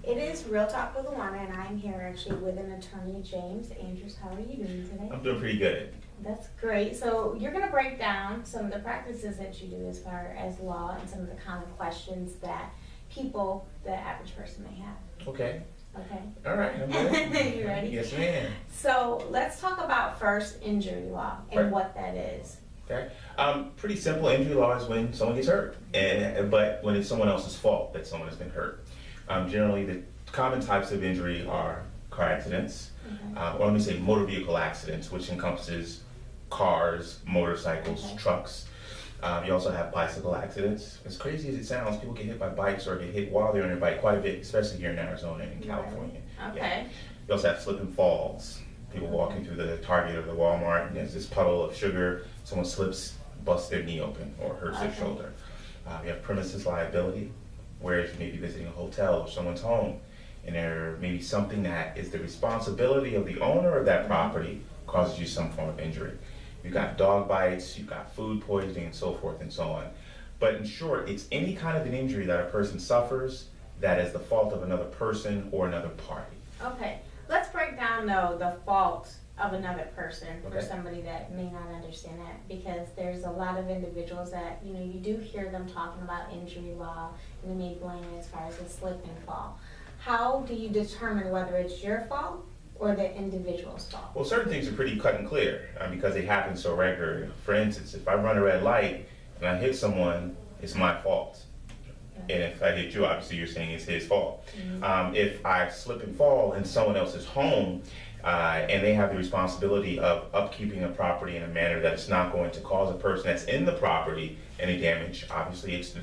It is Real Talk with Luana, and I'm here actually with an attorney, James Andrews. How are you doing today? I'm doing pretty good. That's great. So you're going to break down some of the practices that you do as far as law and some of the common questions that people, the average person, may have. Okay. Okay. All right. I'm ready. You ready? Yes, ma'am. So let's talk about first injury law and Right. what that is. Okay. Pretty simple. Injury law is when someone gets hurt, but when it's someone else's fault that someone has been hurt. Generally, the common types of injury are car accidents, or let me say motor vehicle accidents, which encompasses cars, motorcycles, trucks. You also have bicycle accidents. As crazy as it sounds, people get hit by bikes or get hit while they're on their bike quite a bit, especially here in Arizona and California. Okay. Yeah. You also have slip and falls. People walking through the Target or the Walmart, and there's this puddle of sugar. Someone slips, busts their knee open, or hurts their shoulder. You have premises liability, where you may be visiting a hotel or someone's home, and there may be something that is the responsibility of the owner of that property causes you some form of injury. You've got dog bites, you've got food poisoning, and so forth and so on. But in short, it's any kind of an injury that a person suffers that is the fault of another person or another party. Okay. Let's break down, though, the fault of another person for Okay. somebody that may not understand that, because there's a lot of individuals that, you do hear them talking about injury law, and they may blame it as far as a slip and fall. How do you determine whether it's your fault or the individual's fault? Well, certain things are pretty cut and clear because they happen so regularly. For instance, if I run a red light and I hit someone, it's my fault. And if I hit you, obviously you're saying it's his fault. If I slip and fall in someone else's home and they have the responsibility of upkeeping the property in a manner that it's not going to cause a person that's in the property any damage, obviously it's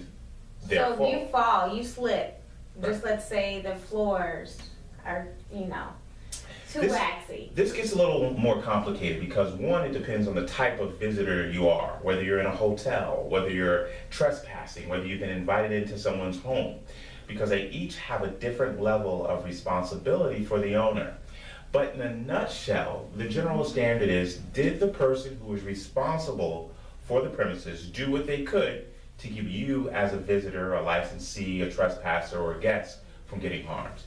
their fault. So if you fall, you slip, just let's say the floors are, too waxy. This gets a little more complicated because one, it depends on the type of visitor you are, whether you're in a hotel, whether you're trespassing, whether you've been invited into someone's home, because they each have a different level of responsibility for the owner. But in a nutshell, the general standard is, did the person who is responsible for the premises do what they could to keep you as a visitor, a licensee, a trespasser, or a guest from getting harmed?